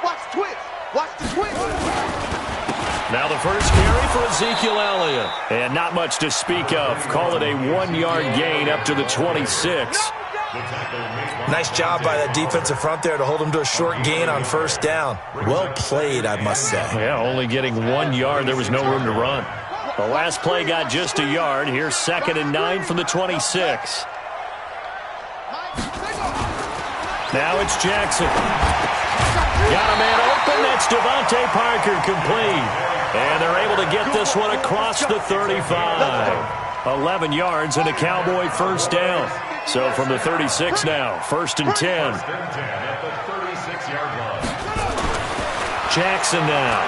Watch the twist. Watch the twist. Now the first carry for Ezekiel Elliott. And not much to speak of. Call it a 1-yard gain up to the 26. Nice job by that defensive front there to hold him to a short gain on first down. Well played, I must say. Yeah, only getting 1 yard. There was no room to run. The last play got just a yard. Here's 2nd and 9 from the 26. Now it's Jackson. Got a man open. That's Devontae Parker complete. And they're able to get this one across the 35. 11 yards and a Cowboy first down. So from the 36 now, 1st and 10. Jackson now.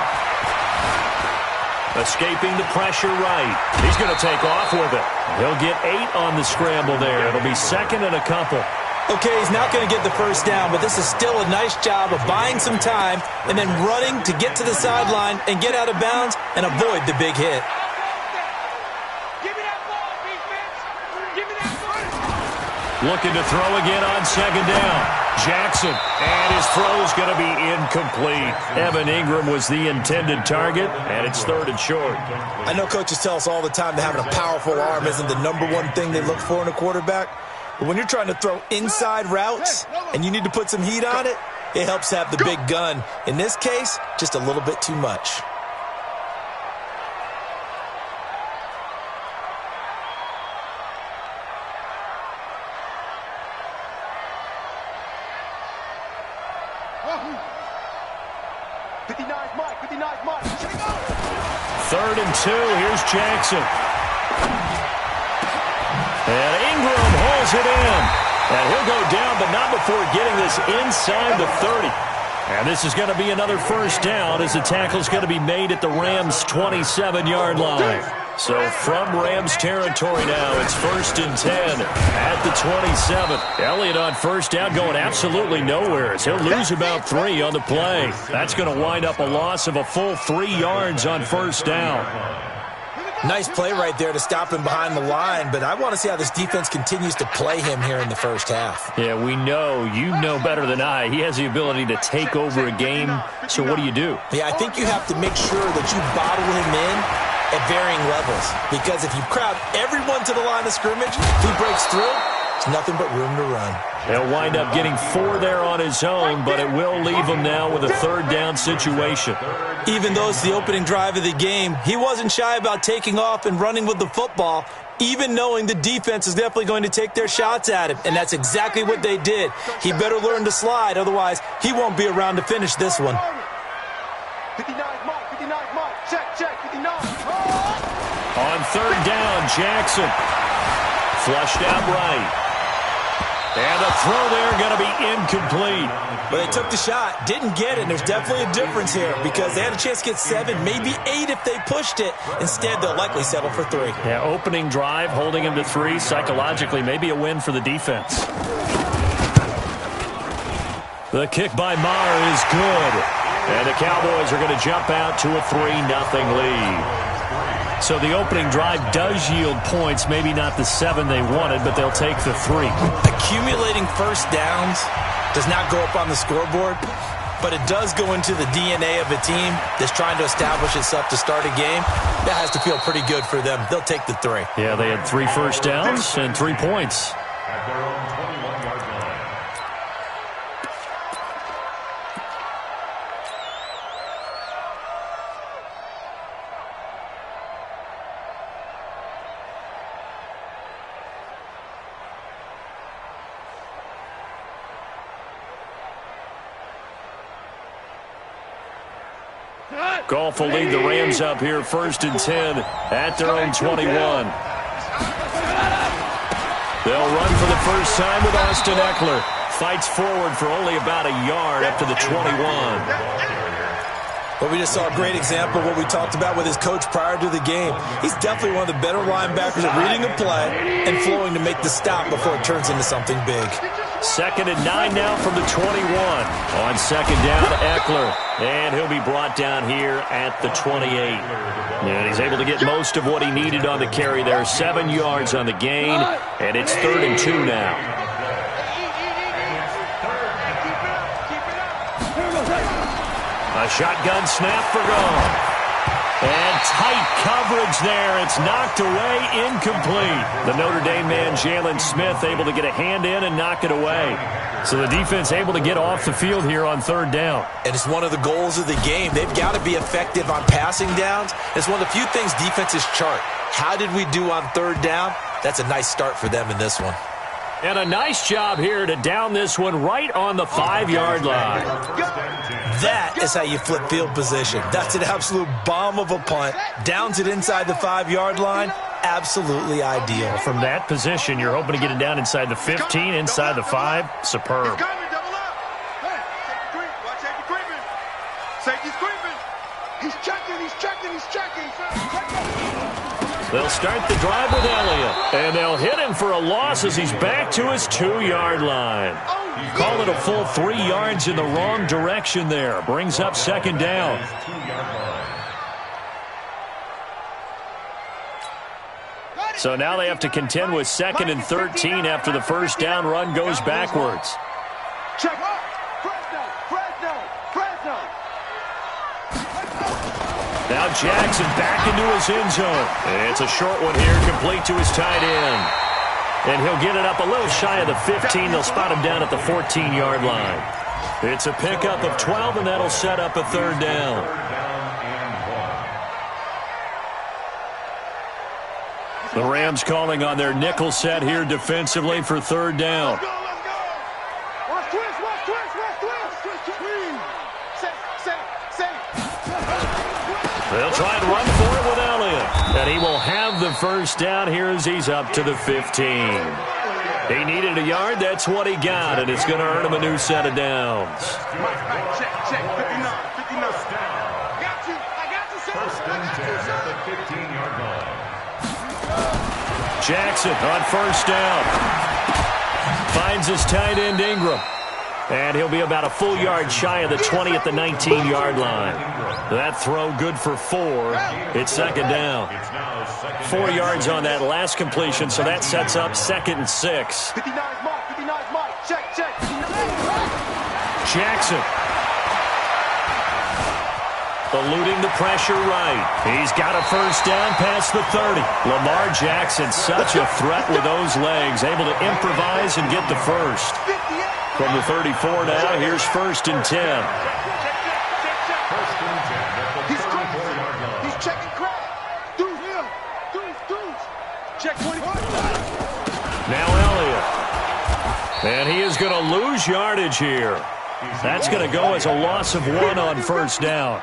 Escaping the pressure right. He's going to take off with it. He'll get 8 on the scramble there. It'll be 2nd and a couple. Okay, he's not going to get the first down, but this is still a nice job of buying some time and then running to get to the sideline and get out of bounds and avoid the big hit. Looking to throw again on 2nd down. Jackson, and his throw is going to be incomplete. Evan Ingram was the intended target, and it's 3rd and short. I know coaches tell us all the time that having a powerful arm isn't the #1 thing they look for in a quarterback. But when you're trying to throw inside routes and you need to put some heat on it, it helps have the big gun. In this case, just a little bit too much. Third and 2. Here's Jackson. And Ingram holds it in. And he'll go down, but not before getting this inside the 30. And this is going to be another first down as the tackle's going to be made at the Rams' 27-yard line. So from Rams territory now, it's 1st and 10 at the 27. Elliott on first down going absolutely nowhere as he'll lose about 3 on the play. That's going to wind up a loss of a full 3 yards on first down. Nice play right there to stop him behind the line, but I want to see how this defense continues to play him here in the first half. Yeah, we know. You know better than I. He has the ability to take over a game, so what do you do? Yeah, I think you have to make sure that you bottle him in at varying levels, because if you crowd everyone to the line of scrimmage, he breaks through, there's nothing but room to run. He'll wind up getting 4 there on his own, but it will leave him now with a 3rd down situation. Even though it's the opening drive of the game, he wasn't shy about taking off and running with the football, even knowing the defense is definitely going to take their shots at him, and that's exactly what they did. He better learn to slide, otherwise he won't be around to finish this one. 59 Mike, 59 Mike, check, 59. On 3rd down, Jackson. Flushed out right. And the throw there going to be incomplete. But they took the shot, didn't get it, and there's definitely a difference here because they had a chance to get 7, maybe 8 if they pushed it. Instead, they'll likely settle for 3. Yeah, opening drive, holding him to 3, psychologically, maybe a win for the defense. The kick by Maher is good. And the Cowboys are going to jump out to a 3-0 lead. So the opening drive does yield points, maybe not the 7 they wanted, but they'll take the 3. Accumulating first downs does not go up on the scoreboard, but it does go into the DNA of a team that's trying to establish itself to start a game. That has to feel pretty good for them. They'll take the 3. Yeah, they had 3 first downs and 3 points. At their own 21-yard line. Goff will lead the Rams up here 1st and 10 at their own 21. They'll run for the first time with Austin Eckler. Fights forward for only about a yard up to the 21. Well, we just saw a great example of what we talked about with his coach prior to the game. He's definitely one of the better linebackers at reading a play and flowing to make the stop before it turns into something big. 2nd and 9 now from the 21. On 2nd down, Eckler. And he'll be brought down here at the 28. And he's able to get most of what he needed on the carry there. 7 yards on the gain. And it's 3rd and 2 now. A shotgun snap for gone. And tight coverage there. It's knocked away, incomplete. The Notre Dame man, Jalen Smith, able to get a hand in and knock it away. So the defense able to get off the field here on third down. And it's one of the goals of the game. They've got to be effective on passing downs. It's one of the few things defenses chart. How did we do on third down? That's a nice start for them in this one. And a nice job here to down this one right on the 5-yard line. That is how you flip field position. That's an absolute bomb of a punt. Downs it inside the 5-yard line. Absolutely ideal. From that position, you're hoping to get it down inside the 15, inside the 5. Superb. Safety's creeping. He's checking. They'll start the drive with Elliott. And they'll hit him for a loss as he's back to his 2-yard line. Call it a full 3 yards in the wrong direction there. Brings up second down. So now they have to contend with 2nd and 13 after the first down run goes backwards. Check. Fresno. Now Jackson back into his end zone. It's a short one here, complete to his tight end. And he'll get it up a little shy of the 15. They'll spot him down at the 14-yard line. It's a pickup of 12, and that'll set up a third down. The Rams calling on their nickel set here defensively for third down. They'll try and run for it with Elliott. And he will have the first down here as he's up to the 15. He needed a yard. That's what he got, and it's going to earn him a new set of downs. Check. 59. I got you, sir. First and 10 at the 15-yard line. Jackson on first down. Finds his tight end Ingram. And he'll be about a full yard shy of the 20 at the 19-yard line. That throw good for 4. It's second down. 4 yards on that last completion, so that sets up 2nd and 6. 59's Mike. Check. Jackson. Eluding the pressure right. He's got a first down past the 30. Lamar Jackson, such a threat with those legs, able to improvise and get the first. From the 34 now, here's 1st and 10. He's checking crap. Dudes. Check 24. Now Elliott. And he is going to lose yardage here. That's going to go as a loss of 1 on first down.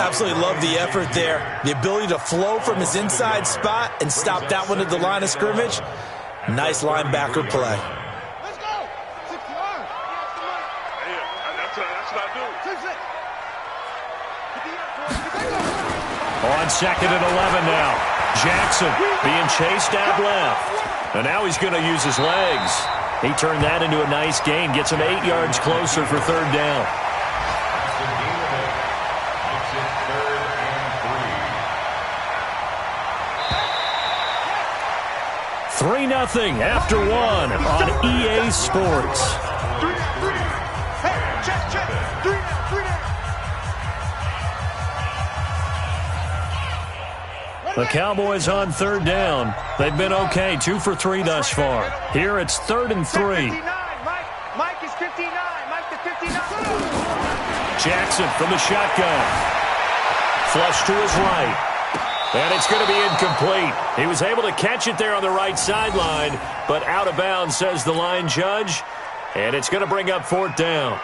Absolutely love the effort there. The ability to flow from his inside spot and stop that one at the line of scrimmage. Nice linebacker play. Let's go. 61. That's what I do. On 2nd and 11 now. Jackson being chased out left. And now he's going to use his legs. He turned that into a nice gain. Gets him 8 yards closer for third down. Three 3-0 after 1 on EA Sports. The Cowboys on third down. They've been okay, 2 for 3 thus far. Here it's 3rd and 3. Mike is 59. Mike to 59. Jackson from the shotgun. Flush to his right. And it's going to be incomplete. He was able to catch it there on the right sideline, but out of bounds, says the line judge. And it's going to bring up 4th down.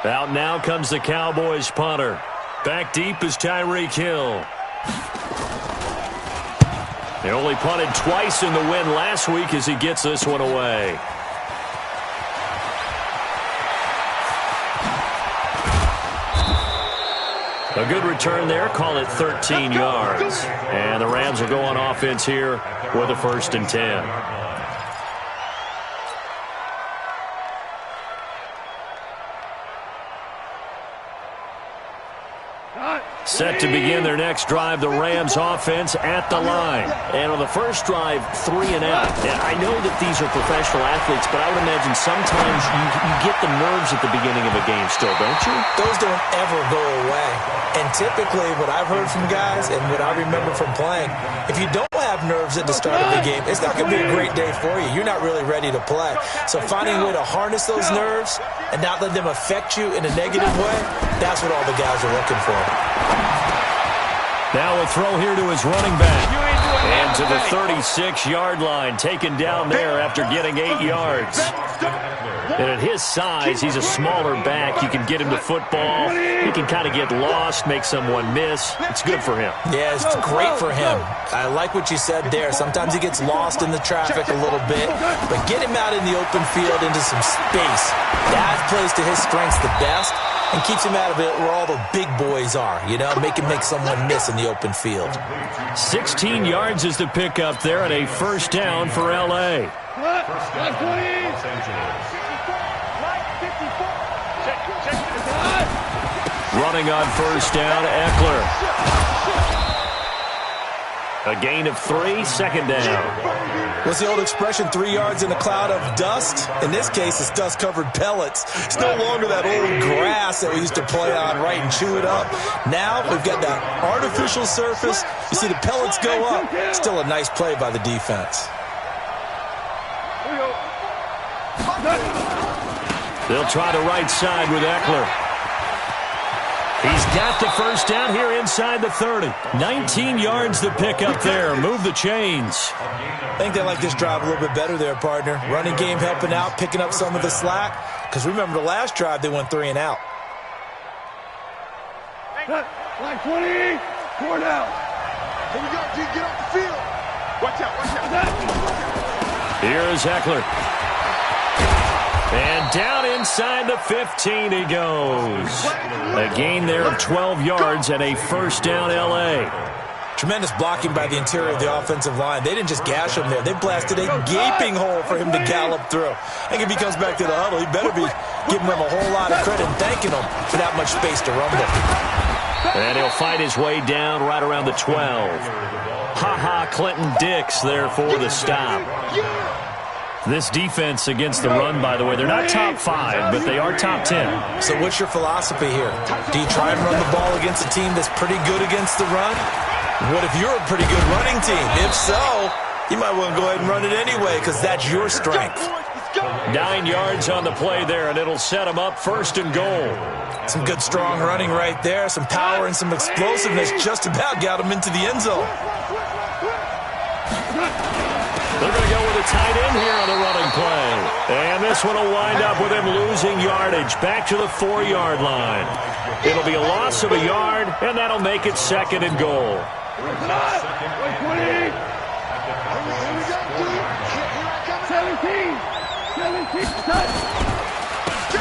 Out now comes the Cowboys punter. Back deep is Tyreek Hill. He only punted twice in the win last week as he gets this one away. A good return there. Call it 13 yards. And the Rams will go on offense here with a 1st and 10. Set to begin their next drive, the Rams offense at the line. And on the first drive, 3 and out. I know that these are professional athletes, but I would imagine sometimes you get the nerves at the beginning of a game still, don't you? Those don't ever go away. And typically, what I've heard from guys and what I remember from playing, if you don't have nerves at the start of the game, it's not going to be a great day for you. You're not really ready to play. So finding a way to harness those nerves and not let them affect you in a negative way, that's what all the guys are looking for. Now a throw here to his running back. And to the 36-yard line, taken down there after getting 8 yards. And at his size, he's a smaller back. You can get him to football. He can kind of get lost, make someone miss. It's good for him. Yeah, it's great for him. I like what you said there. Sometimes he gets lost in the traffic a little bit, but get him out in the open field into some space. That plays to his strengths the best and keeps him out of it where all the big boys are, you know, make him make someone miss in the open field. 16 yards is the pickup there and a first down for L.A. First down, Los Angeles. Running on first down, Eckler. A gain of 3, second down. What's the old expression, 3 yards in a cloud of dust? In this case, it's dust-covered pellets. It's no longer that old grass that we used to play on, right, and chew it up. Now we've got that artificial surface. You see the pellets go up. Still a nice play by the defense. They'll try the right side with Eckler. He's got the first down here inside the 30. 19 yards the pick up there. Move the chains. I think they like this drive a little bit better there, partner. Running game helping out, picking up some of the slack. Because remember the last drive, they went 3 and out. Line 20, 4 down. Here we go, G, get off the field. Watch out, watch out. Here's Eckler. And down inside the 15 he goes. A gain there of 12 yards and a first down L.A. Tremendous blocking by the interior of the offensive line. They didn't just gash him there. They blasted a gaping hole for him to gallop through. I think if he comes back to the huddle, he better be giving them a whole lot of credit and thanking them for that much space to rumble. And he'll fight his way down right around the 12. Ha-ha, Clinton Dix there for the stop. This defense against the run, by the way, they're not top 5, but they are top 10. So what's your philosophy here? Do you try and run the ball against a team that's pretty good against the run? What if you're a pretty good running team? If so, you might want to go ahead and run it anyway because that's your strength. 9 yards on the play there, and it'll set them up first and goal. Some good strong running right there, some power and some explosiveness just about got him into the end zone. They're going to go with a tight end here on the running play. And this one will wind up with him losing yardage back to the 4-yard line. It'll be a loss of a yard, and that'll make it second and goal.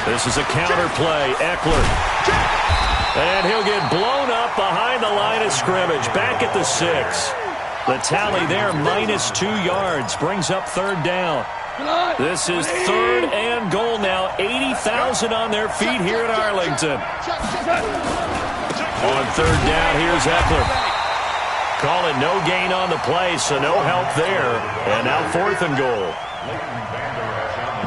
This is a counter play. Eckler. And he'll get blown up behind the line of scrimmage. Back at the 6. The tally there, minus 2 yards, brings up third down. This is third and goal now. 80,000 on their feet here at Arlington. On third down, here's Eckler. Call it no gain on the play, so no help there. And now fourth and goal.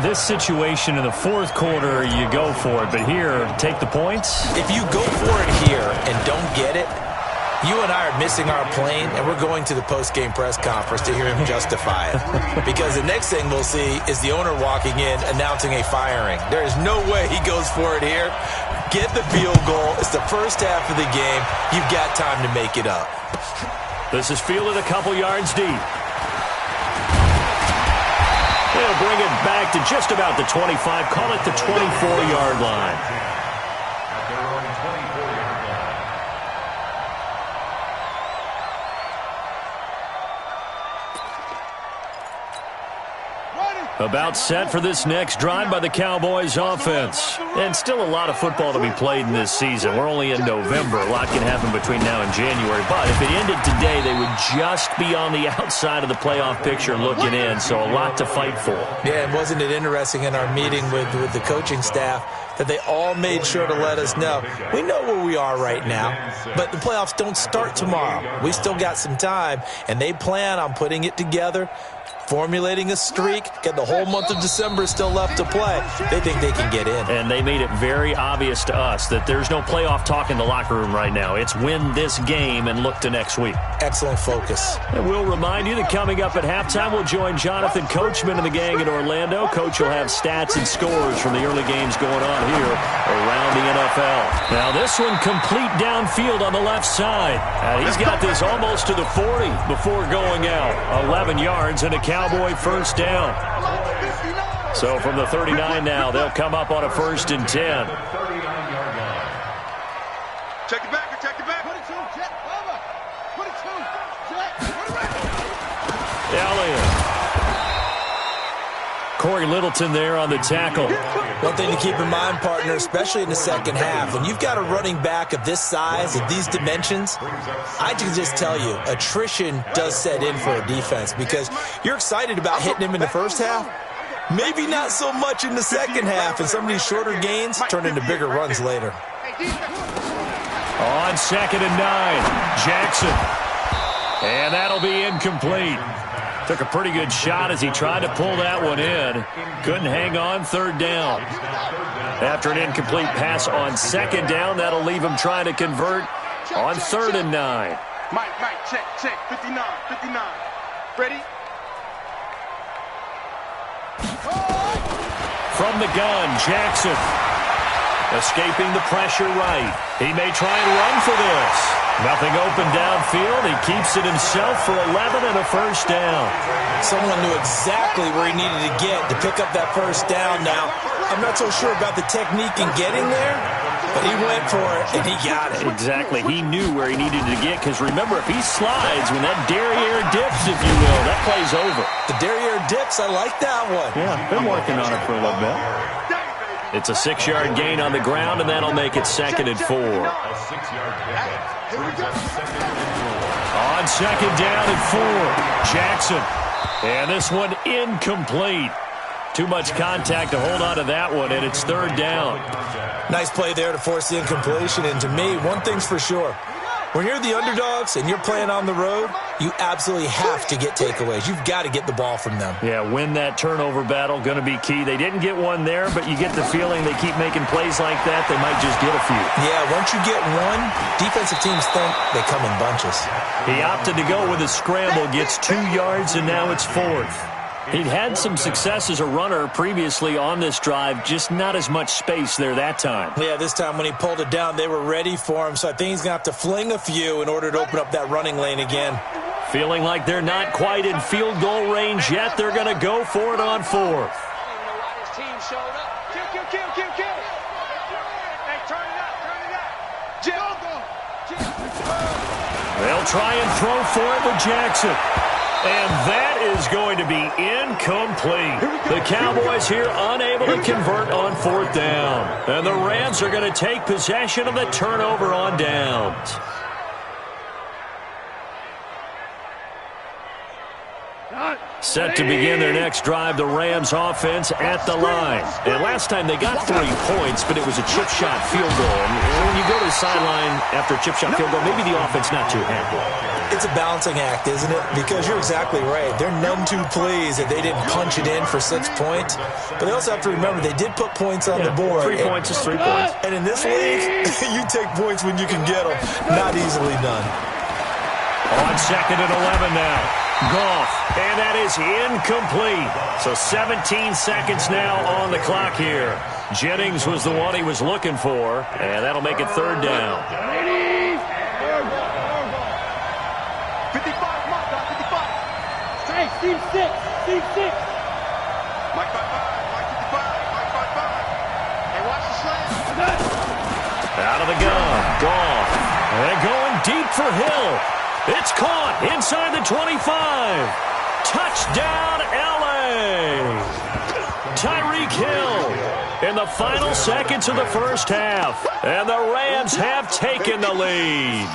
This situation in the fourth quarter, you go for it. But here, take the points. If you go for it here and don't get it, you and I are missing our plane, and we're going to the post-game press conference to hear him justify it. Because the next thing we'll see is the owner walking in announcing a firing. There is no way he goes for it here. Get the field goal. It's the first half of the game. You've got time to make it up. This is fielded a couple yards deep. They'll bring it back to just about the 25. Call it the 24-yard line. About set for this next drive by the Cowboys offense. And still a lot of football to be played in this season. We're only in November. A lot can happen between now and January. But if it ended today, they would just be on the outside of the playoff picture looking in. So a lot to fight for. Yeah, and wasn't it interesting in our meeting with the coaching staff that they all made sure to let us know, we know where we are right now, but the playoffs don't start tomorrow. We still got some time, and they plan on putting it together, formulating a streak, get the whole month of December still left to play. They think they can get in. And they made it very obvious to us that there's no playoff talk in the locker room right now. It's win this game and look to next week. Excellent focus. And we'll remind you that coming up at halftime, we'll join Jonathan Coachman and the gang in Orlando. Coach will have stats and scores from the early games going on here around the NFL. Now this one complete downfield on the left side. He's got this almost to the 40 before going out. 11 yards and a Cowboy first down. So from the 39 now, they'll come up on a 1st and 10. Check it back, check it back. 22, check, over. 22, check, put it right. Elliott. Corey Littleton there on the tackle. One thing to keep in mind, partner, especially in the second half, when you've got a running back of this size, of these dimensions, I can just tell you, attrition does set in for a defense because you're excited about hitting him in the first half. Maybe not so much in the second half, and some of these shorter gains turn into bigger runs later. On 2nd and 9, Jackson. And that'll be incomplete. Took a pretty good shot as he tried to pull that one in. Couldn't hang on, 3rd down. After an incomplete pass on 2nd down, that'll leave him trying to convert on 3rd and 9. Mike, check, 59. Ready? From the gun, Jackson. Escaping the pressure right. He may try and run for this. Nothing open downfield. He keeps it himself for 11 and a 1st down. Someone knew exactly where he needed to get to pick up that 1st down. Now, I'm not so sure about the technique in getting there, but he went for it, and he got it. Exactly. He knew where he needed to get, because remember, if he slides, when that derriere dips, if you will, that play's over. The derriere dips, I like that one. Yeah, been working on it for a little bit. It's a 6-yard gain on the ground, and that'll make it 2nd and 4. On 2nd down and 4, Jackson. And this one incomplete. Too much contact to hold on to that one, and it's 3rd down. Nice play there to force the incompletion, and to me, one thing's for sure. When you're the underdogs and you're playing on the road, you absolutely have to get takeaways. You've got to get the ball from them. Yeah, win that turnover battle, going to be key. They didn't get one there, but you get the feeling they keep making plays like that, they might just get a few. Yeah, once you get one, defensive teams think they come in bunches. He opted to go with a scramble, gets 2 yards, and now it's 4th. He'd had some success as a runner previously on this drive, just not as much space there that time. Yeah, this time when he pulled it down, they were ready for him, so I think he's going to have to fling a few in order to open up that running lane again. Feeling like they're not quite in field goal range yet, they're going to go for it on 4th. They'll try and throw for it with Jackson. And that is going to be incomplete. The Cowboys here unable to convert on 4th down. And the Rams are going to take possession of the turnover on downs. Set to begin their next drive, the Rams offense at the line. And last time they got 3 points, but it was a chip shot field goal. And when you go to the sideline after a chip shot field goal, maybe the offense not too happy. It's a balancing act, isn't it? Because you're exactly right. They're none too pleased that they didn't punch it in for 6 points. But they also have to remember they did put points on the board. 3 points is 3 points. And in this league, you take points when you can get them. Not easily done. On 2nd and 11 now. Goff, and that is incomplete. So 17 seconds now on the clock here. Jennings was the one he was looking for, and that'll make it 3rd down. 55, Mike, 55. Hey, Steve 6. Mike 55, Mike 55, Mike 55. Hey, watch the slant. Out of the gun, Goff. And going deep for Hill. It's caught inside the 25. Touchdown, L.A. Tyreek Hill in the final seconds of the first half. And the Rams have taken the lead.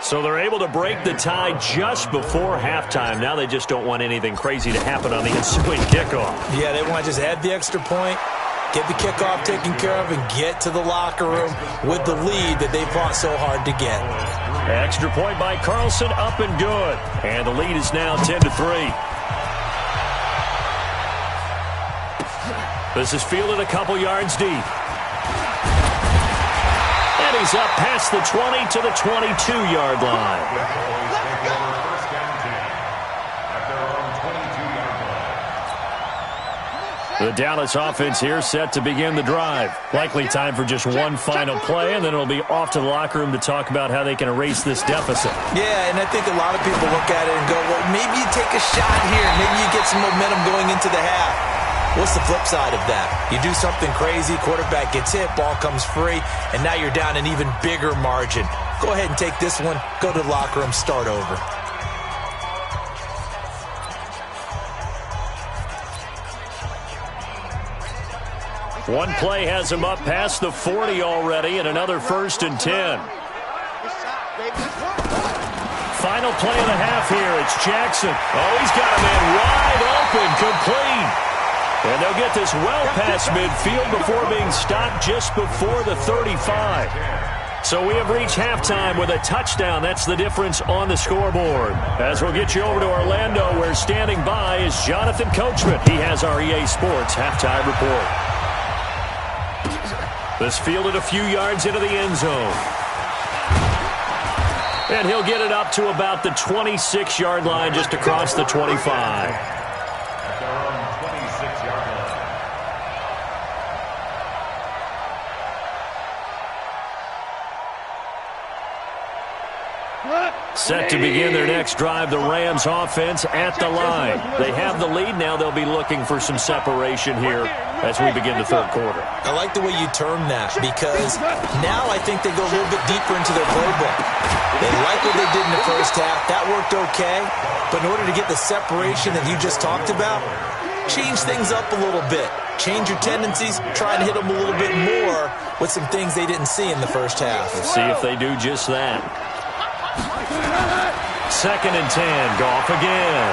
So they're able to break the tie just before halftime. Now they just don't want anything crazy to happen on the ensuing kickoff. Yeah, they want to just add the extra point, get the kickoff taken care of, and get to the locker room with the lead that they fought so hard to get. Extra point by Carlson, up and good. And the lead is now 10-3. This is fielded a couple yards deep. And he's up past the 20 to the 22-yard line. The Dallas offense here set to begin the drive. Likely time for just one final play, and then it'll be off to the locker room to talk about how they can erase this deficit. Yeah, and I think a lot of people look at it and go, well, maybe you take a shot here. Maybe you get some momentum going into the half. What's the flip side of that? You do something crazy, quarterback gets hit, ball comes free, and now you're down an even bigger margin. Go ahead and take this one, go to the locker room, start over. One play has him up past the 40 already, and another 1st and 10. Final play of the half here. It's Jackson. Oh, he's got a man wide open, complete. And they'll get this well past midfield before being stopped just before the 35. So we have reached halftime with a touchdown. That's the difference on the scoreboard. As we'll get you over to Orlando, where standing by is Jonathan Coachman. He has our EA Sports halftime report. This fielded a few yards into the end zone. And he'll get it up to about the 26-yard line, just across the 25. Set to begin their next drive, the Rams offense at the line. They have the lead. Now they'll be looking for some separation here as we begin the third quarter. I like the way you term that, because now I think they go a little bit deeper into their playbook. They like what they did in the first half. That worked okay. But in order to get the separation that you just talked about, change things up a little bit. Change your tendencies, try and hit them a little bit more with some things they didn't see in the first half. Let's see if they do just that. 2nd and 10, Goff again.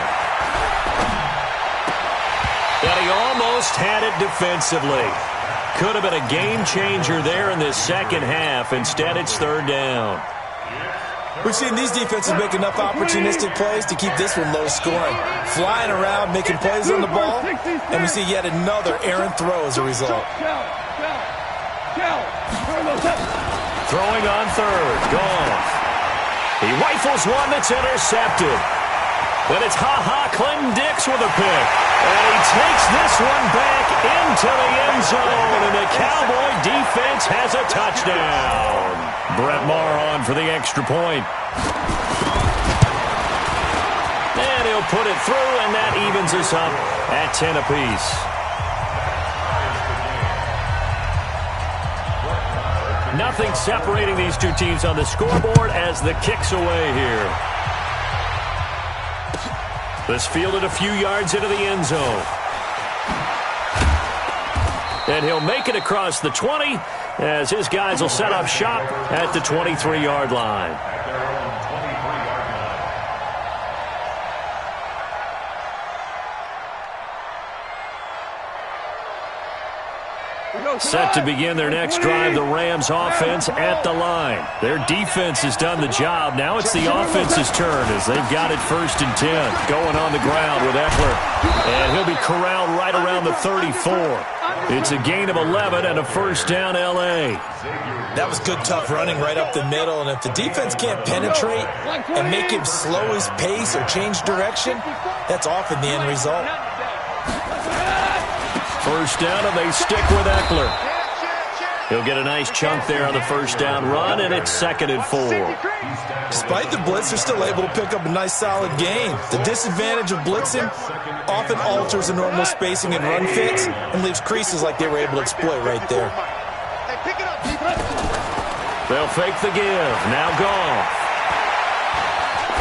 And he almost had it defensively. Could have been a game changer there in this second half. Instead, it's 3rd down. We've seen these defenses make enough opportunistic plays to keep this one low scoring. Flying around, making plays on the ball, and we see yet another errant throw as a result. Throwing on 3rd, Goff. He rifles one that's intercepted. But it's Clinton Dix with a pick. And he takes this one back into the end zone. And the Cowboy defense has a touchdown. Brett Maher on for the extra point. And he'll put it through, and that evens us up at 10 apiece. Nothing separating these two teams on the scoreboard as the kick's away here. This fielded a few yards into the end zone. And he'll make it across the 20 as his guys will set up shop at the 23-yard line. Set to begin their next drive, the Rams offense at the line. Their defense has done the job. Now it's the offense's turn as they've got it 1st and 10. Going on the ground with Eckler. And he'll be corralled right around the 34. It's a gain of 11 and a 1st down L.A. That was good, tough running right up the middle. And if the defense can't penetrate and make him slow his pace or change direction, that's often the end result. 1st down, and they stick with Eckler. He'll get a nice chunk there on the 1st down run, and it's 2nd and 4. Despite the blitz, they're still able to pick up a nice, solid gain. The disadvantage of blitzing often alters the normal spacing and run fits and leaves creases like they were able to exploit right there. They'll fake the give. Now Goff.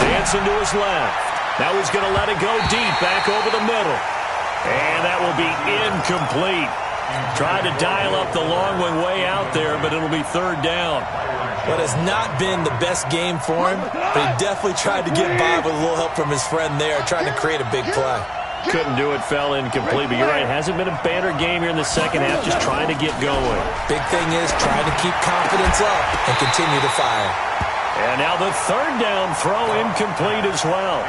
Dancing to his left. Now he's going to let it go deep, back over the middle. And that will be incomplete. Tried to dial up the long one way out there, but it'll be third down. What has not been the best game for him, but he definitely tried to get by with a little help from his friend there, trying to create a big play. Couldn't do it, fell incomplete, but you're right, it hasn't been a banner game here in the second half, just trying to get going. Big thing is trying to keep confidence up and continue to fire. And now the third down throw incomplete as well.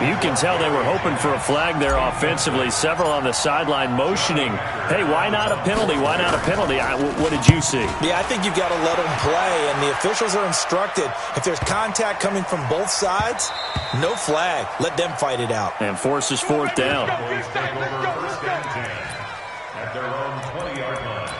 You can tell they were hoping for a flag there offensively. Several on the sideline motioning, hey, why not a penalty? Why not a penalty? What did you see? Yeah, I think you've got to let them play, and the officials are instructed, if there's contact coming from both sides, no flag. Let them fight it out. And forces fourth down. Cowboys take over first and 10 at their own 20-yard line.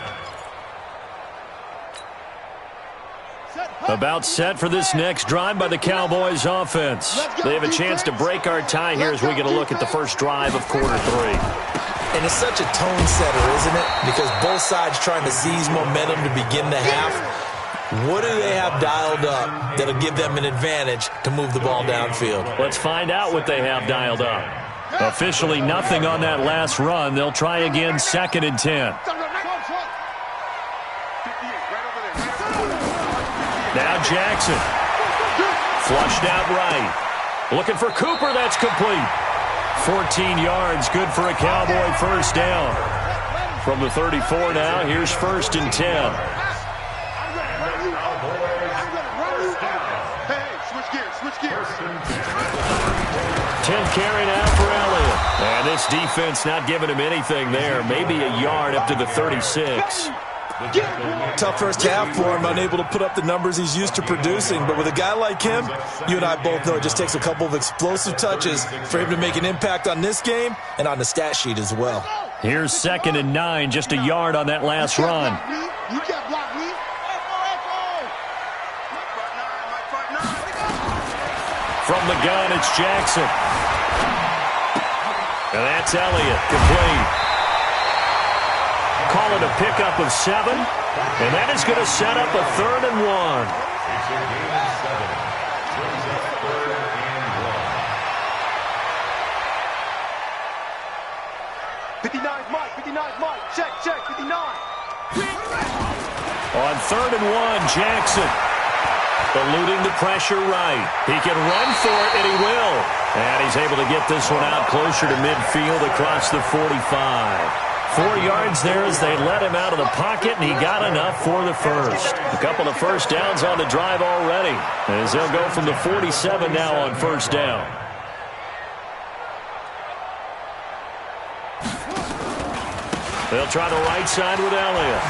About set for this next drive by the Cowboys offense. They have a chance to break our tie here as we get a look at the first drive of quarter three. And it's such a tone setter, isn't it? Because both sides trying to seize momentum to begin the half. What do they have dialed up that'll give them an advantage to move the ball downfield? Let's find out what they have dialed up. Officially nothing on that last run. They'll try again, 2nd and 10. Now Jackson. Flushed out right. Looking for Cooper. That's complete. 14 yards. Good for a Cowboy first down. From the 34 now, here's 1st and 10. Switch gears. 10th carry now for Elliott. And this defense not giving him anything there. Maybe a yard up to the 36. Tough first half for him, unable to put up the numbers he's used to producing. But with a guy like him, you and I both know it just takes a couple of explosive touches for him to make an impact on this game and on the stat sheet as well. Here's 2nd and 9, just a yard on that last run. From the gun, it's Jackson. And that's Elliott, complete. Call it a pickup of 7, and that is going to set up a 3rd and 1. It's a gain of 7. Brings up 3rd and 59 Mike. Check, 59. On 3rd and 1, Jackson. Eluding the pressure right. He can run for it, and he will. And he's able to get this one out closer to midfield across the 45. 4 yards there as they let him out of the pocket, and he got enough for the first. A couple of first downs on the drive already, as they'll go from the 47 now on first down. They'll try the right side with Elliott.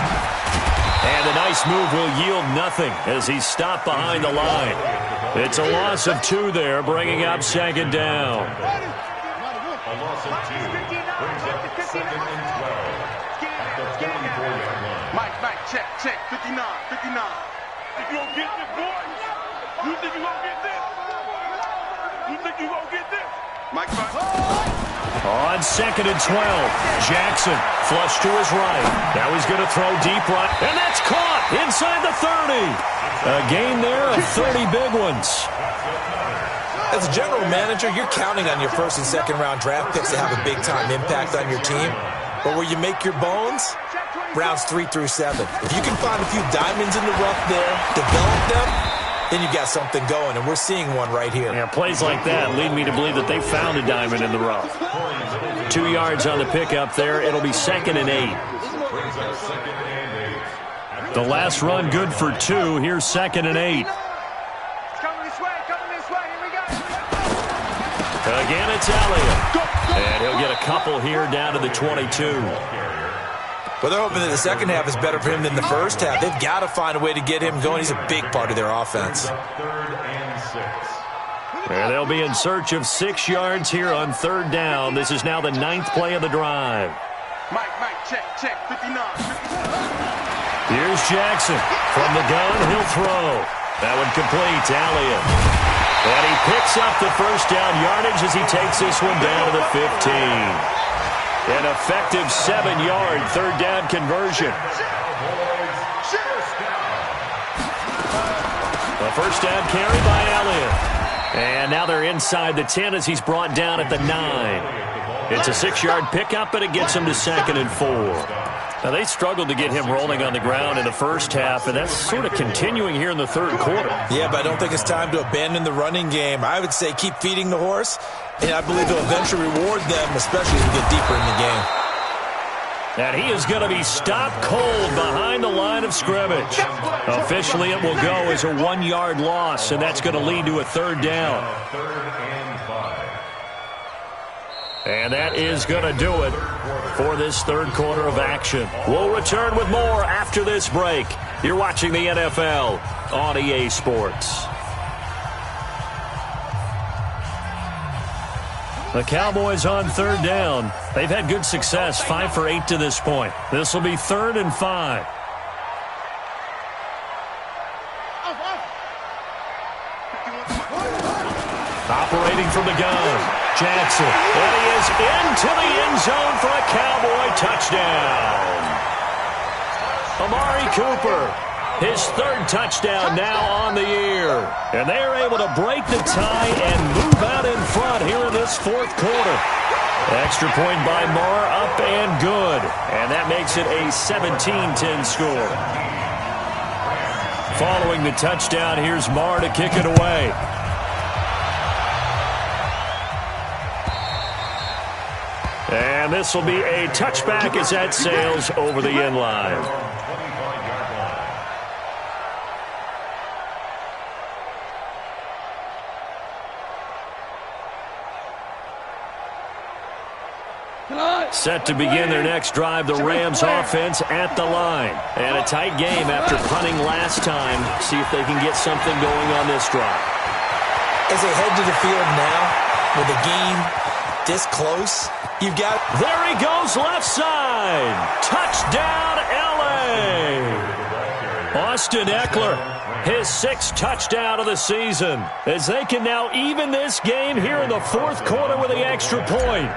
And a nice move will yield nothing as he's stopped behind the line. It's a loss of 2 there, bringing up 2nd down. A loss of 2 brings up 2nd and 12 at the 44-yard line. Mike, check, 59. Think you gonna get this, boy? You think you gonna get this? Mike, On 2nd and 12, Jackson flush to his right. Now he's going to throw deep right, and that's caught inside the 30. A gain there of 30 big ones. As a general manager, you're counting on your 1st and 2nd round draft picks to have a big-time impact on your team. But where you make your bones, rounds 3 through 7. If you can find a few diamonds in the rough there, develop them, then you've got something going, and we're seeing one right here. Yeah, plays like that lead me to believe that they found a diamond in the rough. 2 yards on the pickup there. It'll be 2nd and 8. The last run good for 2. Here's 2nd and 8. Again, it's Elliott. And he'll get a couple here down to the 22. Well, they're hoping that the second half is better for him than the first half. They've got to find a way to get him going. He's a big part of their offense. 3rd and 6. And they'll be in search of 6 yards here on 3rd down. This is now the 9th play of the drive. Mike, check, 59. Here's Jackson. From the gun, he'll throw. That one complete to Elliott. And he picks up the first down yardage as he takes this one down to the 15. An effective 7-yard 3rd down conversion. The first down carry by Elliott. And now they're inside the 10 as he's brought down at the 9. It's a 6-yard pickup, and it gets him to 2nd and 4. Now, they struggled to get him rolling on the ground in the first half, and that's sort of continuing here in the third quarter. Yeah, but I don't think it's time to abandon the running game. I would say keep feeding the horse, and I believe he'll eventually reward them, especially as we get deeper in the game. And he is going to be stopped cold behind the line of scrimmage. Officially, it will go as a 1-yard loss, and that's going to lead to a 3rd down. And that is going to do it for this third quarter of action. We'll return with more after this break. You're watching the NFL on EA Sports. The Cowboys on 3rd down. They've had good success, 5 for 8 to this point. This will be 3rd and 5. Operating from the gun, Jackson. And he is into the end zone for a Cowboy touchdown. Amari Cooper, his 3rd touchdown now on the year. And they are able to break the tie and move out in front here in this 4th quarter. Extra point by Marr, up and good. And that makes it a 17-10 score. Following the touchdown, here's Marr to kick it away. And this will be a touchback as that sails over the end line. Set to begin their next drive, the Rams offense at the line. And a tight game after punting last time. See if they can get something going on this drive. As they head to the field now, with the game this close, you've got... There he goes, left side. Touchdown, L.A. Austin Eckler, his 6th touchdown of the season, as they can now even this game here in the 4th quarter with the extra point.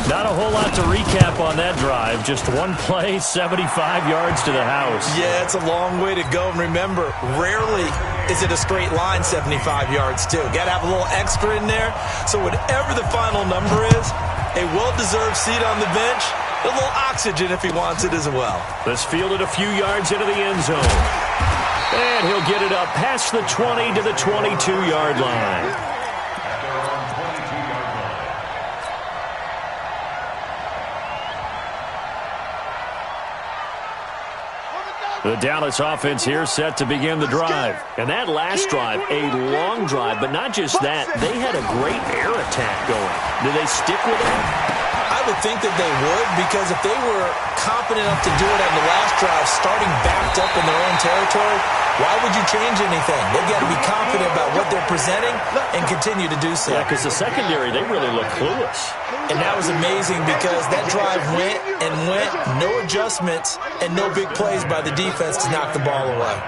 Not a whole lot to recap on that drive. Just one play, 75 yards to the house. Yeah, it's a long way to go. And remember, rarely is it a straight line 75 yards, too. Got to have a little extra in there. So whatever the final number is, a well-deserved seat on the bench, a little oxygen if he wants it as well. This fielded a few yards into the end zone. And he'll get it up past the 20 to the 22-yard line. The Dallas offense here set to begin the drive. And that last drive, a long drive, but not just that. They had a great air attack going. Did they stick with it? I would think that they would, because if they were confident enough to do it on the last drive, starting backed up in their own territory, why would you change anything? They've got to be confident about what they're presenting and continue to do so. Yeah, because the secondary, they really look clueless. And that was amazing because that drive went and went, no adjustments, and no big plays by the defense to knock the ball away.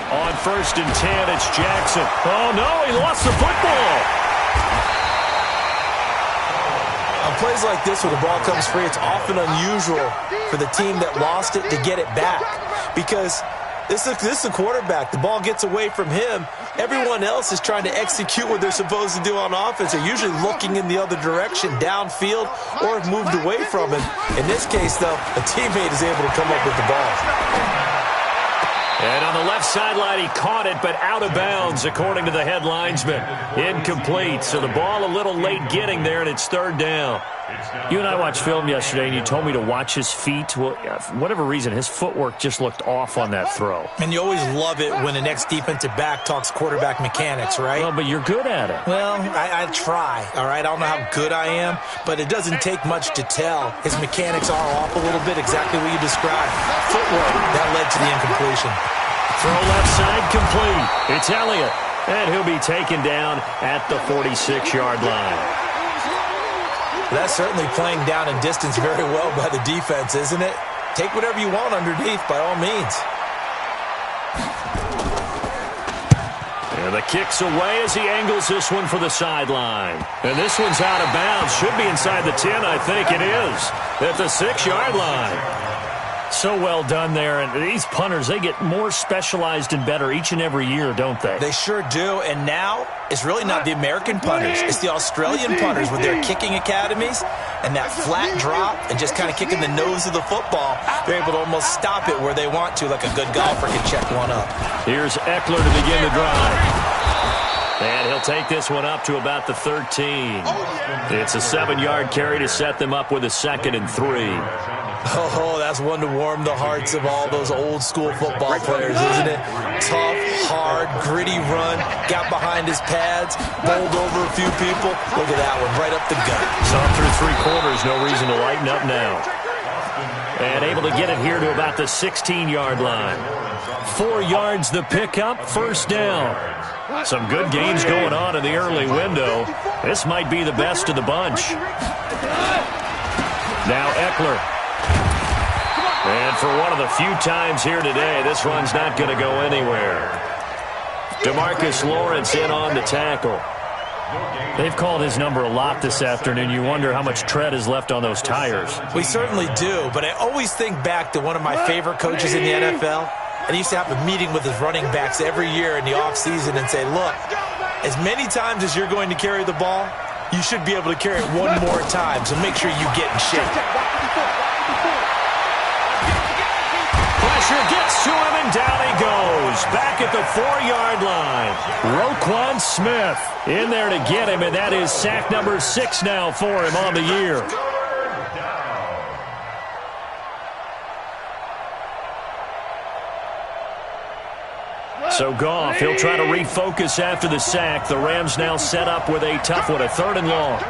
On 1st and 10, it's Jackson. Oh, no, he lost the football. On plays like this where the ball comes free, it's often unusual for the team that lost it to get it back, because this is the quarterback. The ball gets away from him. Everyone else is trying to execute what they're supposed to do on offense. They're usually looking in the other direction, downfield, or have moved away from him. In this case, though, a teammate is able to come up with the ball. And on the left sideline, he caught it, but out of bounds, according to the head linesman. Incomplete, so the ball a little late getting there, and it's 3rd down. You and I watched film yesterday, and you told me to watch his feet. Well, for whatever reason, his footwork just looked off on that throw. And you always love it when the next defensive back talks quarterback mechanics, right? Well, but you're good at it. Well, I try, all right? I don't know how good I am, but it doesn't take much to tell. His mechanics are off a little bit, exactly what you described. Footwork, that led to the incompletion. Throw left side complete. It's Elliott, and he'll be taken down at the 46-yard line. That's certainly playing down in distance very well by the defense, isn't it? Take whatever you want underneath, by all means. And the kick's away as he angles this one for the sideline. And this one's out of bounds. Should be inside the 10, I think it is. At the 6-yard line. So well done there. And these punters, they get more specialized and better each and every year, don't they? They sure do. And now it's really not the American punters. It's the Australian punters with their kicking academies and that flat drop and just kind of kicking the nose of the football. They're able to almost stop it where they want to, like a good golfer can check one up. Here's Eckler to begin the drive. And he'll take this one up to about the 13. It's a 7-yard carry to set them up with a 2nd and 3. Oh, that's one to warm the hearts of all those old-school football players, isn't it? Tough, hard, gritty run, got behind his pads, bowled over a few people. Look at that one, right up the gut. Saw through 3 quarters, no reason to lighten up now. And able to get it here to about the 16-yard line. 4 yards the pickup, 1st down. Some good games going on in the early window. This might be the best of the bunch. Now Eckler. And for one of the few times here today, this run's not going to go anywhere. DeMarcus Lawrence in on the tackle. They've called his number a lot this afternoon. You wonder how much tread is left on those tires. We certainly do, but I always think back to one of my favorite coaches in the NFL. And he used to have a meeting with his running backs every year in the offseason and say, look, as many times as you're going to carry the ball, you should be able to carry it one more time, so make sure you get in shape. Pressure gets to him, and down he goes. Back at the 4-yard line. Roquan Smith in there to get him, and that is sack number 6 now for him on the year. So Goff, he'll try to refocus after the sack. The Rams now set up with a tough one, a 3rd and long.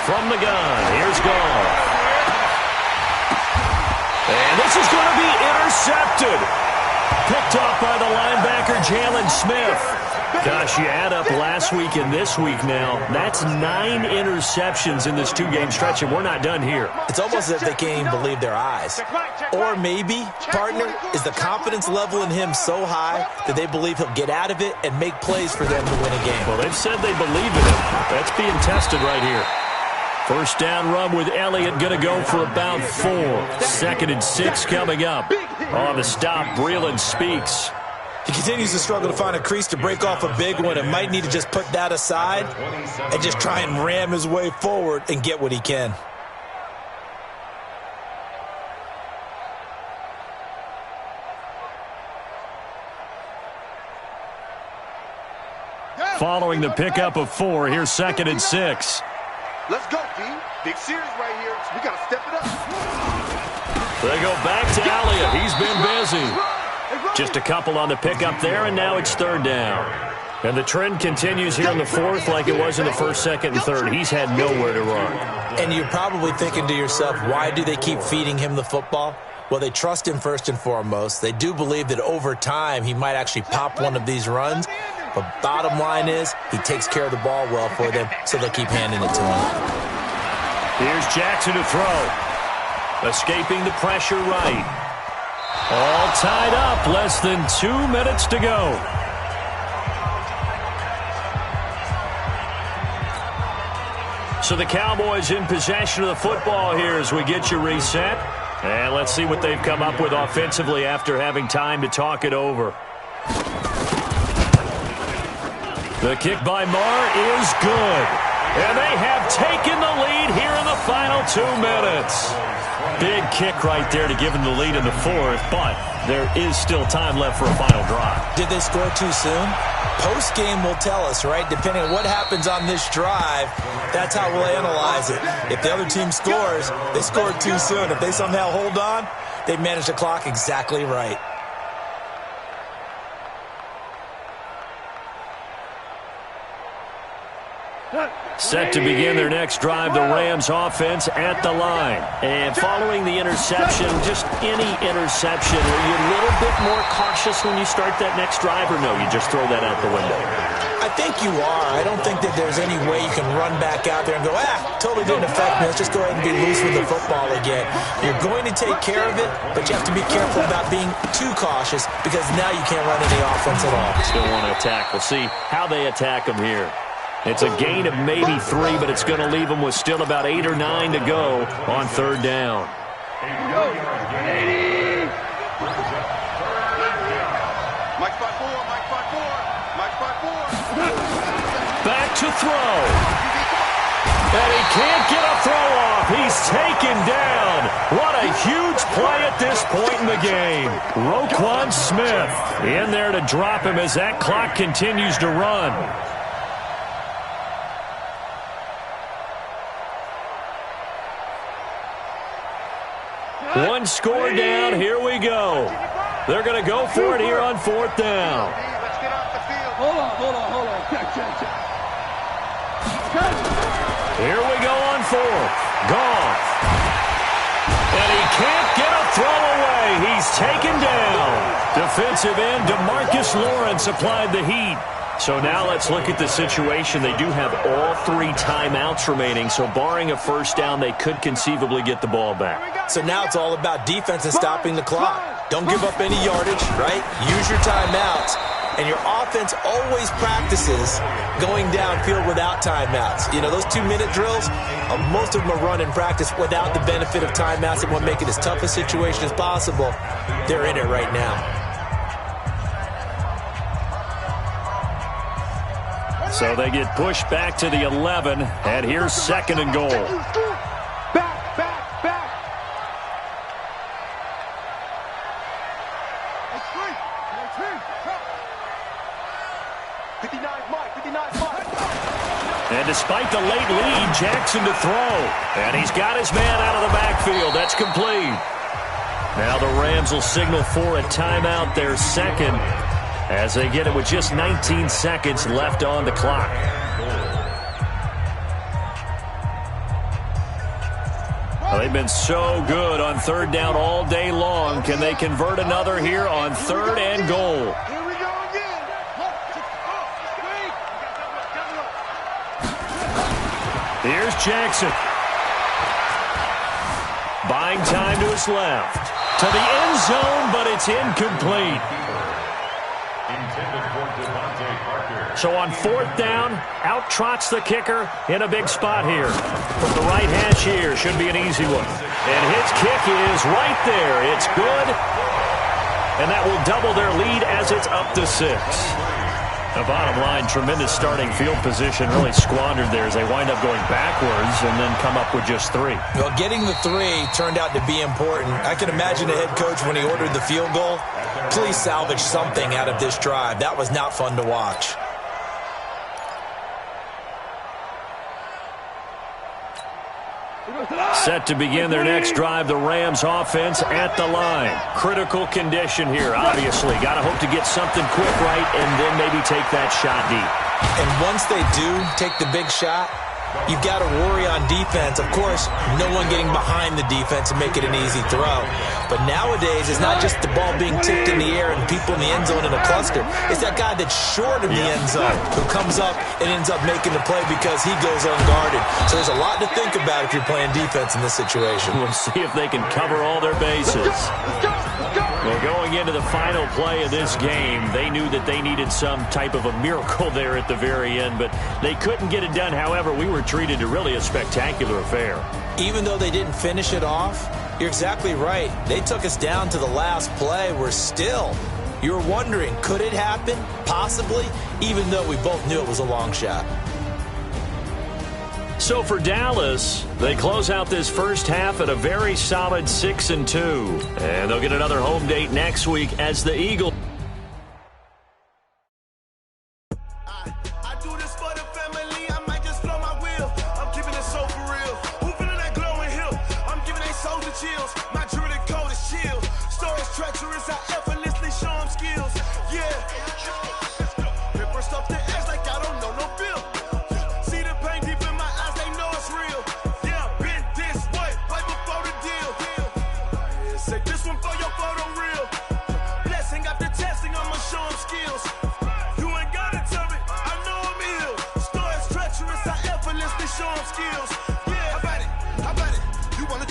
From the gun, here's Goff. And this is going to be intercepted. Picked off by the linebacker, Jalen Smith. Gosh, you add up last week and this week now. That's 9 interceptions in this 2-game stretch, and we're not done here. It's almost as if they can't even believe their eyes. Or maybe, partner, is the confidence level in him so high that they believe he'll get out of it and make plays for them to win a game. Well, they've said they believe in him. That's being tested right here. 1st down run with Elliott, going to go for about 4. 2nd and 6 coming up. On the stop, Breeland Speaks. He continues to struggle to find a crease to break off a big one and might need to just put that aside and just try and ram his way forward and get what he can. Following the pickup of 4, here's 2nd and 6. Let's go, D. Big series right here. We got to step it up. They go back to Elliott. He's been busy. Just a couple on the pickup there, and now it's 3rd down. And the trend continues here in the 4th like it was in the 1st, 2nd, and 3rd. He's had nowhere to run. And you're probably thinking to yourself, why do they keep feeding him the football? Well, they trust him first and foremost. They do believe that over time he might actually pop one of these runs. But bottom line is he takes care of the ball well for them, so they'll keep handing it to him. Here's Jackson to throw. Escaping the pressure right. All tied up. Less than 2 minutes to go. So the Cowboys in possession of the football here as we get you reset. And let's see what they've come up with offensively after having time to talk it over. The kick by Marr is good. And they have taken the lead here in the final 2 minutes. Big kick right there to give them the lead in the 4th, but there is still time left for a final drive. Did they score too soon? Post-game will tell us, right? Depending on what happens on this drive, that's how we'll analyze it. If the other team scores, they scored too soon. If they somehow hold on, they manage the clock exactly right. Set to begin their next drive, the Rams offense at the line. And following the interception, just any interception, are you a little bit more cautious when you start that next drive, or no, you just throw that out the window? I think you are. I don't think that there's any way you can run back out there and go, totally didn't affect me. Let's just go ahead and be loose with the football again. You're going to take care of it, but you have to be careful about being too cautious because now you can't run any offense at all. Still want to attack. We'll see how they attack them here. It's a gain of maybe 3, but it's going to leave them with still about 8 or 9 to go on third down. Back to throw. And he can't get a throw off. He's taken down. What a huge play at this point in the game. Roquan Smith in there to drop him as that clock continues to run. One score down. Here we go. They're going to go for it here on fourth down. Let's get off the field. Hold on. Check. Here we go on fourth. Gone. And he can't get a throw away. He's taken down. Defensive end DeMarcus Lawrence applied the heat. So now let's look at the situation. They do have all 3 timeouts remaining, so barring a first down, they could conceivably get the ball back. So now it's all about defense and stopping the clock. Don't give up any yardage, right? Use your timeouts. And your offense always practices going downfield without timeouts. You know, those 2-minute drills, most of them are run in practice without the benefit of timeouts. It will make it as tough a situation as possible. They're in it right now. So they get pushed back to the 11, and here's second and goal. Back. 59 Mike. And despite the late lead, Jackson to throw. And he's got his man out of the backfield. That's complete. Now the Rams will signal for a timeout, their second, as they get it with just 19 seconds left on the clock. Well, they've been so good on third down all day long. Can they convert another here on third and goal? Here we go again. Here's Jackson. Buying time to his left. To the end zone, but it's incomplete. So on fourth down, out trots the kicker in a big spot here. From the right hash here, should be an easy one. And his kick is right there. It's good. And that will double their lead as it's up to 6. The bottom line, tremendous starting field position, really squandered there as they wind up going backwards and then come up with just 3. Well, getting the 3 turned out to be important. I can imagine the head coach when he ordered the field goal. Please salvage something out of this drive. That was not fun to watch. Set to begin their next drive, the Rams offense at the line. Critical condition here, obviously. Got to hope to get something quick right and then maybe take that shot deep. And once they do take the big shot, you've got to worry on defense. Of course, no one getting behind the defense and make it an easy throw. But nowadays, it's not just the ball being tipped in the air and people in the end zone in a cluster. It's that guy that's short of the end zone who comes up and ends up making the play because he goes unguarded. So there's a lot to think about if you're playing defense in this situation. We'll see if they can cover all their bases. Well, going into the final play of this game, they knew that they needed some type of a miracle there at the very end, but they couldn't get it done. However, we were treated to really a spectacular affair. Even though they didn't finish it off, you're exactly right. They took us down to the last play. We're still, you're wondering, could it happen? Possibly, even though we both knew it was a long shot. So for Dallas, they close out this first half at a very solid 6-2. And they'll get another home date next week as the Eagles. Blessing after testing, I'ma show them skills. You ain't gotta tell me, I know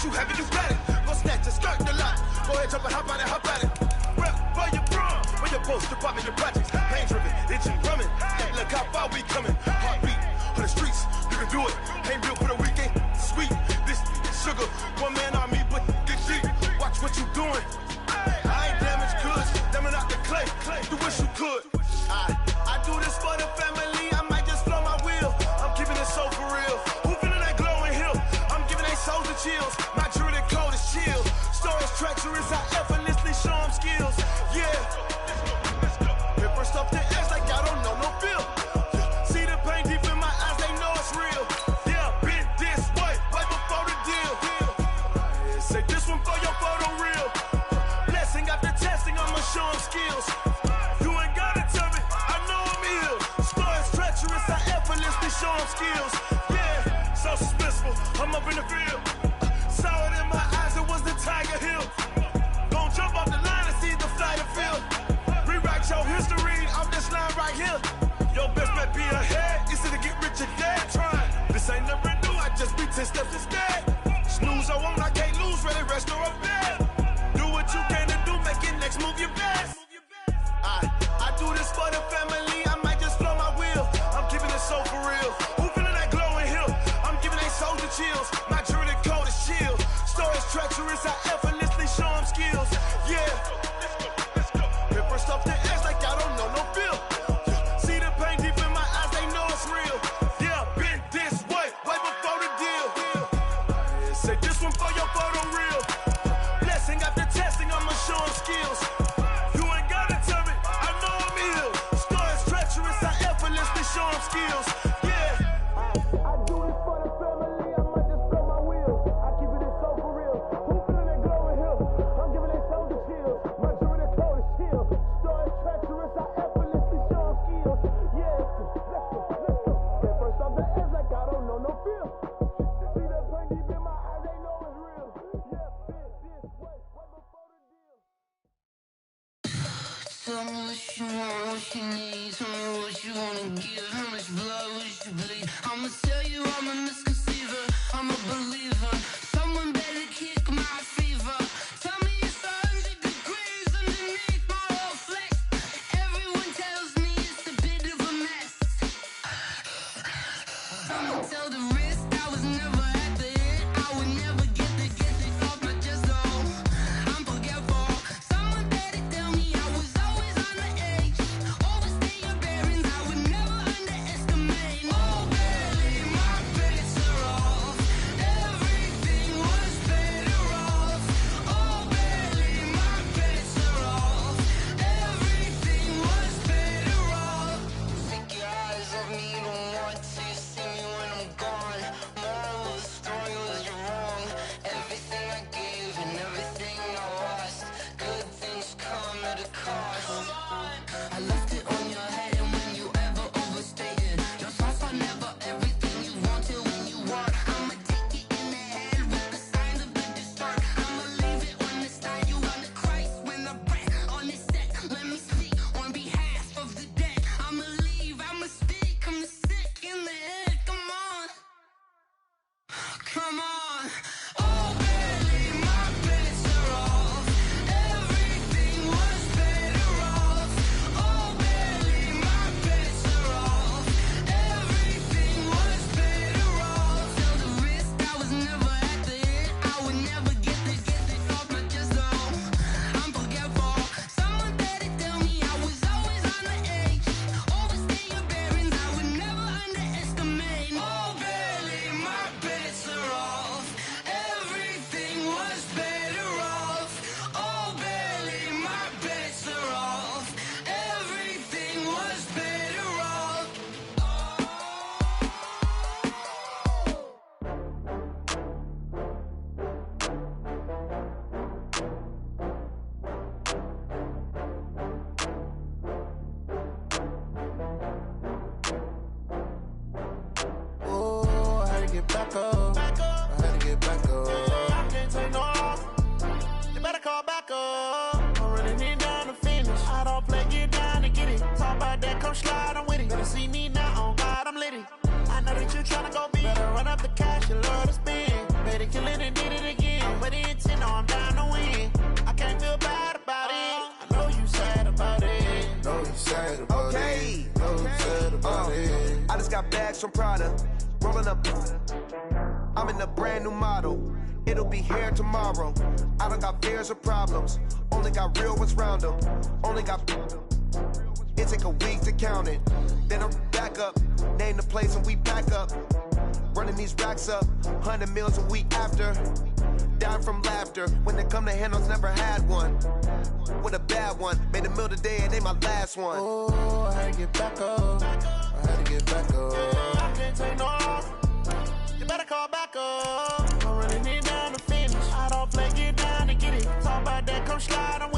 you have it, you got it. Go snatch it, skirt the lot. Go ahead, jump and hop on it, hop on it. Rep for your bra, for your post, department, your projects. Pain driven, itching, drumming. Hey, look how far we coming. Heartbeat on the streets, you can do it. Ain't built for the weekend, sweet. This sugar, one man on me, but get deep. Watch what you doing. I ain't damaged goods, damn out the clay. You wish you could. I do this for the family. I might just blow my wheel. I'm keeping it so for real. Who feeling that glowing hill? I'm giving they souls the chills. My jewelry the cold is chill. Stories treacherous, I effortlessly show them skills. Yeah. Hit first off the edge like I don't know no feel. See the pain deep in my eyes, they know it's real. Yeah, been this way, right before the deal. Say this one for your photo reel. Blessing after testing, I'ma show them skills. You ain't gotta tell me, I know I'm ill. Stories treacherous, I effortlessly show them skills. Yeah, so suspenseful, I'm up in the field. Saw it in my eyes, it was the Tiger Hill. Gon' jump off the line and see the flight of field. Rewrite your history off this line right here. Your best bet be ahead, easy to get rich or dead. Trying, this ain't never new, I just be 10 steps instead. Snooze I won't, I can't lose, ready, rest or up bed. Do what you can to do, make it next move your best. I do this for the family, I might just blow my wheel. I'm keeping it so for real. Who feeling that glowing hill? I'm giving they souls the chills. My jewelry the cold is chill. Stories treacherous, I effortlessly show them skills. Yeah. Hit first off the edge like I don't know no feel. See the pain deep in my eyes, they know it's real. Yeah, been this way, way before the deal. Say this one for your photo reel. Blessing after testing, I'ma show them skills. You ain't gotta tell me, I know I'm ill. Stories treacherous, I effortlessly show them skills. Yeah. I do this for the family, I might just blow my wheel. I keep it so for real. Who feeling that glowing hill? I'm giving they souls the chills. My jewelry the cold is chill. Stories treacherous, I effortlessly show them skills. Yeah, let's go. Get first off the edge like I don't know no feel. See that pain deep in my eyes, they know it's real. Yeah, this way, right before the deal. Tell me what you want, what you need. Tell me what you wanna give. How much blood would you bleed? I'ma tell you I'm a misconceiver. I'm a believer. Someone better kick my fever. Tell me it's 100 degrees underneath my whole flesh. Everyone tells me it's a bit of a mess. I'ma tell the wrist I was never at the hit. I would never get it off my chest though. I'm forgetful. Someone better tell me I was always on the edge. Overstay your bearings, I would never underestimate. Oh, barely, my bets are off. Everything was better off. Oh, barely, my bets are off. Everything was better off. Take your eyes off me, don't want to see me when I'm gone. Moral of the story was you're wrong. Everything I gave and everything I lost. Good things come at a cost. I left it on your head, and when you ever overstated, your thoughts are never everything you wanted when you want. I'ma take it in the head with the signs of the distort. I'ma leave it on the side. You on the Christ when I breath on this set. Let me speak on behalf of the dead. I'ma leave, I'ma speak. I'm sick in the head. Come on, come on. Oh, barely, my bets are off. Everything was better off. Oh, barely, my bets are off. Everything was better off. Tell the wrist I was never at the hit. I would never get it off my chest though. I'm forgetful. Someone better tell me I was always on the edge. Overstay your bearings, I would never underestimate. Oh, barely, my bets are off. Everything was better off. Oh, barely, my bets are off. Everything was better off. Oh, I had to get back up. I had to get back up. I can't take no loss. You better call back up. I'm running it down to finish. I don't play, get down to get it. Talk about that, come slide, I'm with it. Better see me now, on God, I'm litty. I know that you tryna go big. Better run up the cash, you love to spend. Better kill it and did it again. with the intent, no, I'm down to win. I can't feel bad about it. I know you sad about it. Know you sad about it. Know you sad about it. I just got bags from Prada, rolling up. I'm in a brand new model. It'll be here tomorrow. I don't got fears or problems. Only got real ones round them. Only got. It take a week to count it. Then I'm back up. Name the place and we pack up. Running these racks up. 100 meals a week after. Down from laughter. When they come to handles, never had one. With a bad one. Made a meal today and ain't my last one. Oh, I had to get back up. I had to get back up. I can't take no off. You better call back up. I'm running it down to finish. I don't play, get down to get it. Talk about that, come slide on